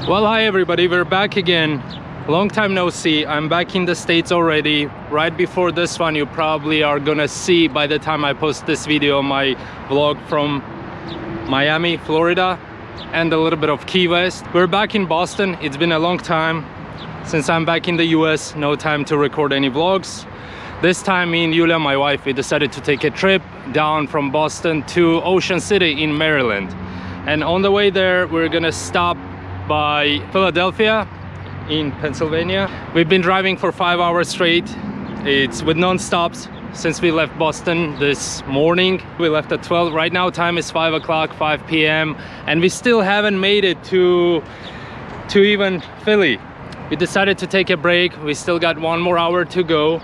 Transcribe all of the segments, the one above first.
Well, hi everybody, we're back again. Long time no see. I'm back in the States already. Right before this one, you probably are gonna see by the time I post this video my vlog from Miami, Florida, and a little bit of Key West. We're back in Boston. It's been a long time since I'm back in the US. No time to record any vlogs. This time me and Yulia, my wife, we decided to take a trip down from Boston to Ocean City in Maryland. And on the way there, we're gonna stop by Philadelphia in Pennsylvania. We've been driving for 5 hours straight. It's with non-stops since we left Boston this morning. We left at 12. Right now time is 5 o'clock, 5 p.m. and we still haven't made it to even Philly. We decided to take a break. We still got 1 more hour to go.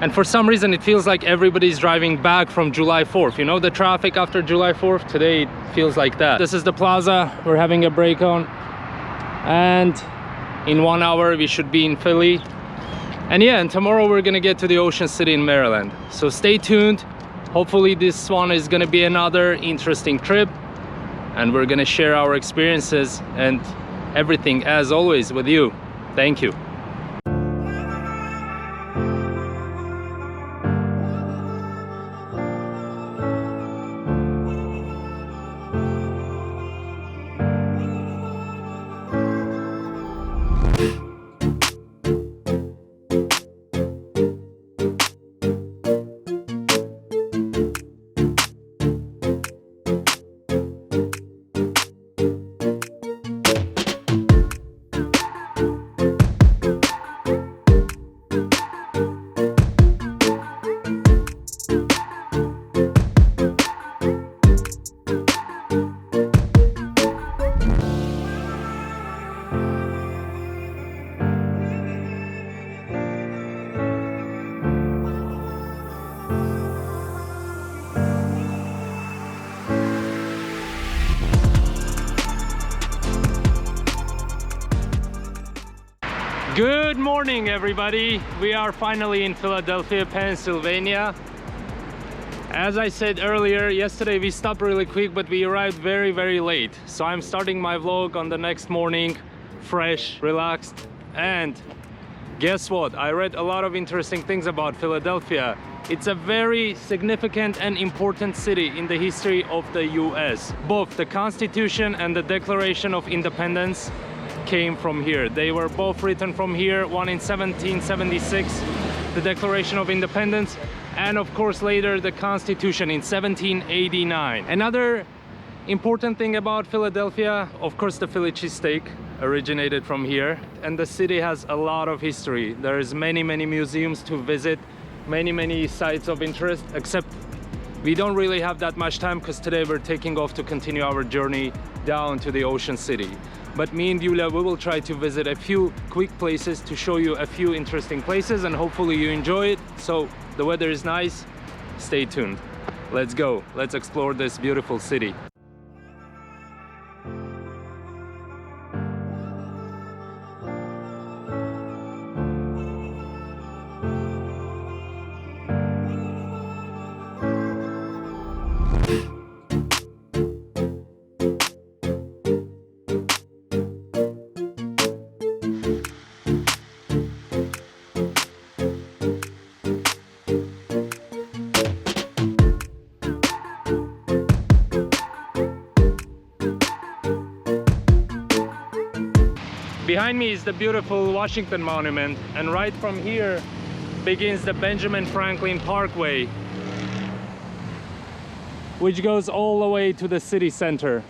And for some reason it feels like everybody's driving back from July 4th. You know, the traffic after July 4th, today it feels like that. This is the plaza we're having a break on. And in 1 hour we should be in Philly. And yeah, and tomorrow we're gonna get to the Ocean City in Maryland. So stay tuned. Hopefully this one is gonna be another interesting trip. And we're gonna share our experiences and everything as always with you. Thank you. Good morning everybody. We are finally in Philadelphia, Pennsylvania. As I said earlier, yesterday we stopped really quick, but we arrived very late. So I'm starting my vlog on the next morning, fresh, relaxed. And guess what? I read a lot of interesting things about Philadelphia. It's a very significant and important city in the history of the US. Both the Constitution and the Declaration of Independence came from here. They were both written from here, one in 1776, the Declaration of Independence, and of course later the Constitution in 1789. Another important thing about Philadelphia, of course the Philly cheesesteak originated from here, and the city has a lot of history. There's many museums to visit, many sites of interest, except we don't really have that much time because today we're taking off to continue our journey down to the Ocean City. But me and Yulia, we will try to visit a few quick places to show you a few interesting places, and hopefully you enjoy it. So the weather is nice, stay tuned. Let's go, let's explore this beautiful city. Behind me is the beautiful Washington Monument, and right from here begins the Benjamin Franklin Parkway, which goes all the way to the city center.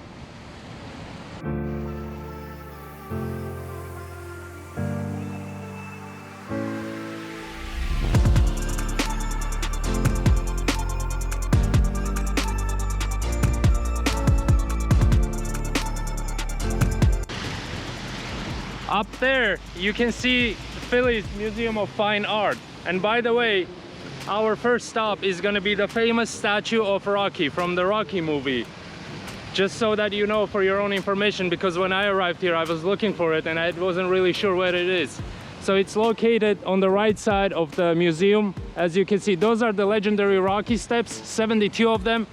Up there you can see Philly's Museum of Fine Art. And by the way, our first stop is gonna be the famous statue of Rocky from the Rocky movie. Just so that you know, for your own information, because when I arrived here I was looking for it and I wasn't really sure where it is. So it's located on the right side of the museum. As you can see, those are the legendary Rocky steps, 72 of them.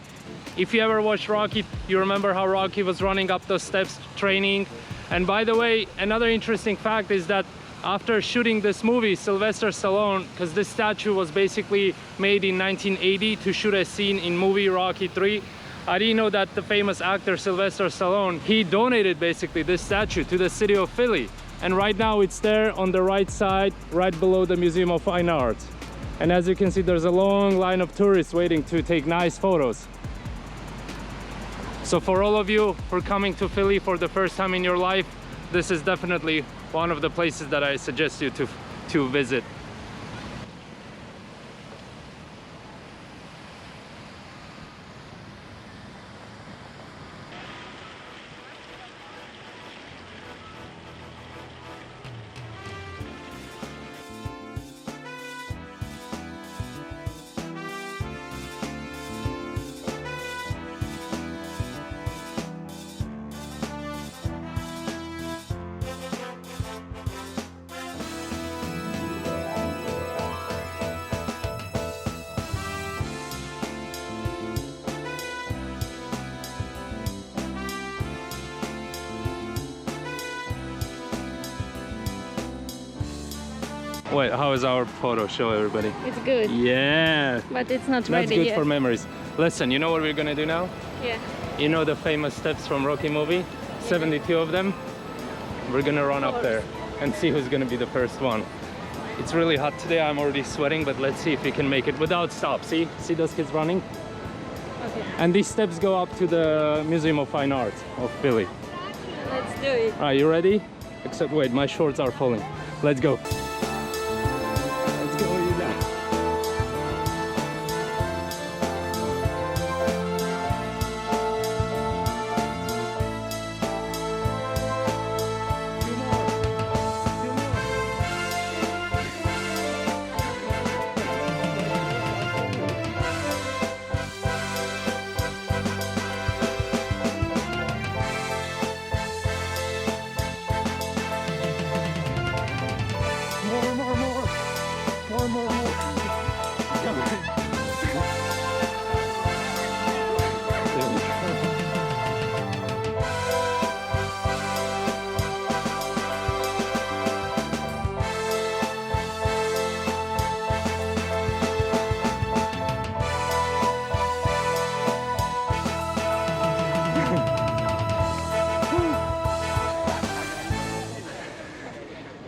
If you ever watched Rocky, you remember how Rocky was running up those steps training. And by the way, another interesting fact is that after shooting this movie, Sylvester Stallone, because this statue was basically made in 1980 to shoot a scene in movie Rocky 3. I didn't know that the famous actor Sylvester Stallone, he donated basically this statue to the city of Philly. And right now it's there on the right side, right below the Museum of Fine Arts. And as you can see, there's a long line of tourists waiting to take nice photos. So for all of you who are coming to Philly for the first time in your life, this is definitely one of the places that I suggest you to visit. Wait, how is our photo? Show everybody. It's good. Yeah. But it's not That's ready good yet. for memories. Listen, you know what we're gonna do now? Yeah. You know the famous steps from Rocky movie? 72 of them? We're gonna run up there and see who's gonna be the first one. It's really hot today, I'm already sweating, but let's see if we can make it without stop. See those kids running? Okay. And these steps go up to the Museum of Fine Arts of Philly. Let's do it. Are you ready? Except wait, my shorts are falling. Let's go. Let's go, you guys.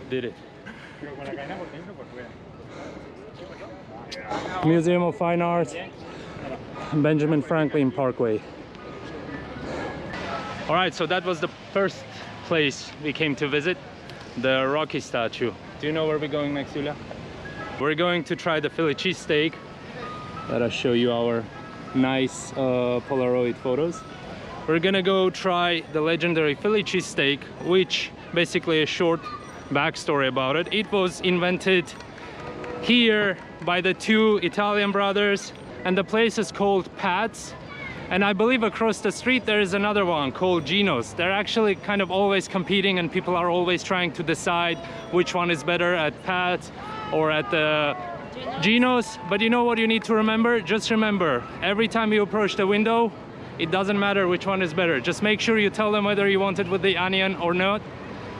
Did it. Museum of Fine Arts, Benjamin Franklin Parkway. All right, so that was the first place we came to visit, the Rocky statue. Do you know where we're going next, Julia? We're going to try the Philly cheesesteak. Let us show you our nice Polaroid photos. We're gonna go try the legendary Philly cheesesteak, which basically a short backstory about it. It was invented here by the two Italian brothers, and the place is called Pat's. And I believe across the street there is another one called Gino's. They're actually kind of always competing, and people are always trying to decide which one is better, at Pat's or at the Gino's. But you know what you need to remember? Just remember, every time you approach the window, it doesn't matter which one is better. Just make sure you tell them whether you want it with the onion or not.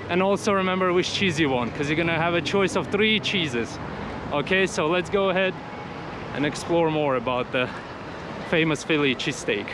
And also remember which cheese you want, because you're gonna have a choice of 3 cheeses. Okay, so let's go ahead and explore more about the famous Philly cheesesteak.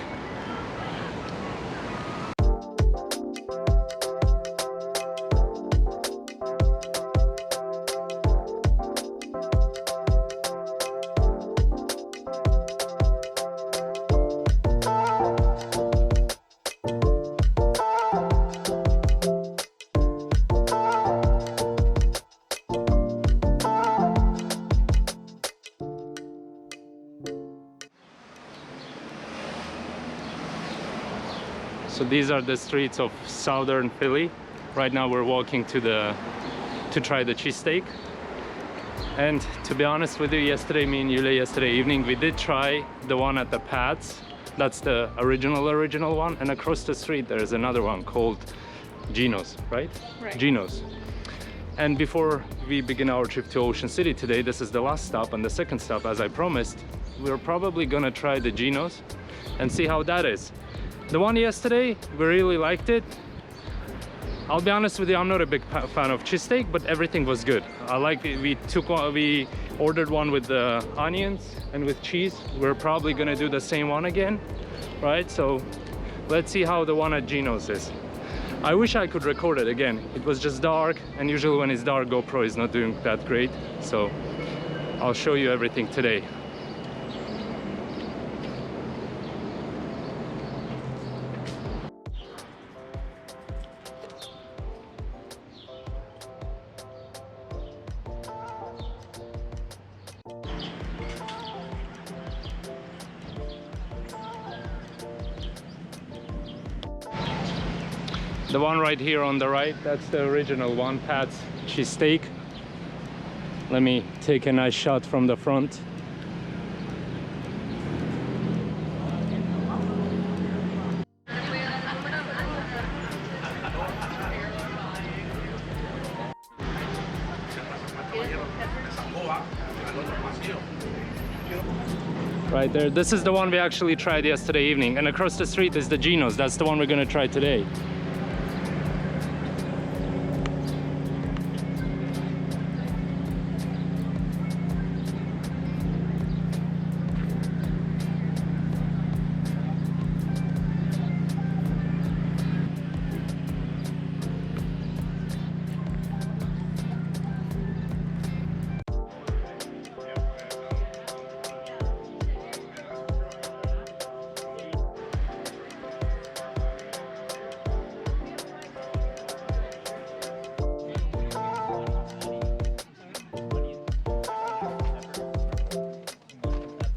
So these are the streets of southern Philly. Right now we're walking to try the cheesesteak. And to be honest with you, yesterday, me and Yulia, yesterday evening, we did try the one at the Pat's. That's the original one. And across the street there's another one called Gino's, right? Right. Gino's. And before we begin our trip to Ocean City today, this is the last stop, and the second stop, as I promised, we're probably gonna try the Gino's and see how that is. The one yesterday, we really liked it, I'll be honest with you, I'm not a big fan of cheesesteak, but everything was good. I like it. We ordered one with the onions and with cheese. We're probably gonna do the same one again, right? So let's see how the one at Gino's is. I wish I could record it again. It was just dark, and usually when it's dark, GoPro is not doing that great. So I'll show you everything today. The one right here on the right, that's the original one, Pat's cheesesteak. Let me take a nice shot from the front. Right there, this is the one we actually tried yesterday evening, and across the street is the Gino's. That's the one we're gonna try today.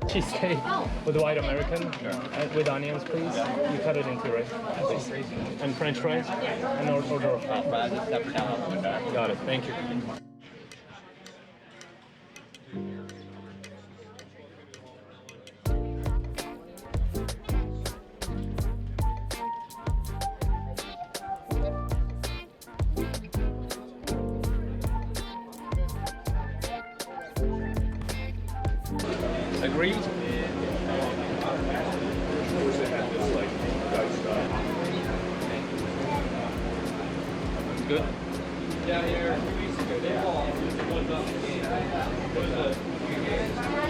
Cheesesteak with white American with onions, please. You cut it into, right? Please. And French fries and order of fries. Got it. Thank you. Agreed? Good? Down here 2 weeks ago, they all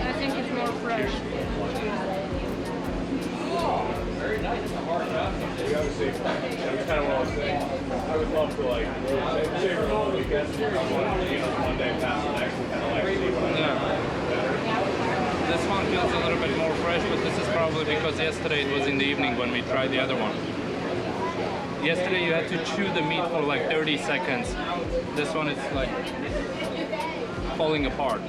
I think it's more fresh. Very nice. It's a hard job. Obviously, that's kind of what I was saying. I would love to like shave it all weekend. One day past the next, and kind of like see what I This one feels a little bit more fresh, but this is probably because yesterday it was in the evening when we tried the other one. Yesterday you had to chew the meat for like 30 seconds. This one is like falling apart.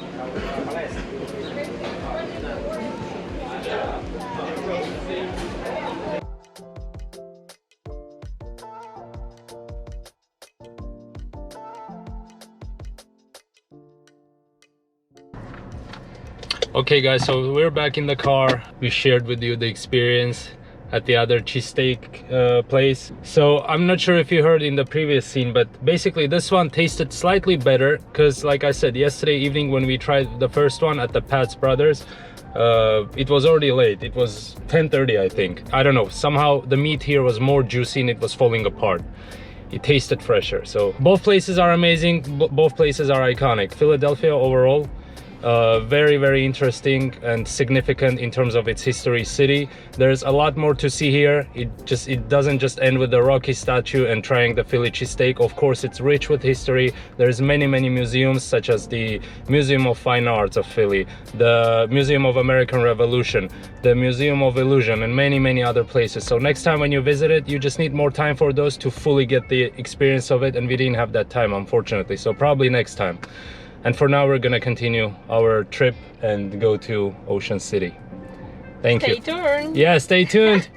Okay guys, so we're back in the car. We shared with you the experience at the other cheesesteak place. So I'm not sure if you heard in the previous scene, but basically this one tasted slightly better because, like I said, yesterday evening when we tried the first one at the Pat's Brothers, it was already late. It was 10:30, I think. I don't know, somehow the meat here was more juicy and it was falling apart. It tasted fresher. So both places are amazing, both places are iconic. Philadelphia overall, very interesting and significant in terms of its history city. There's a lot more to see here. It doesn't just end with the Rocky statue and trying the Philly cheesesteak. Of course, it's rich with history. There's many museums, such as the Museum of Fine Arts of Philly, the Museum of American Revolution, the Museum of Illusion, and many other places. So next time when you visit it, you just need more time for those to fully get the experience of it, and we didn't have that time, unfortunately. So probably next time. And for now, we're gonna continue our trip and go to Ocean City. Thank you. Stay tuned. Yeah, stay tuned.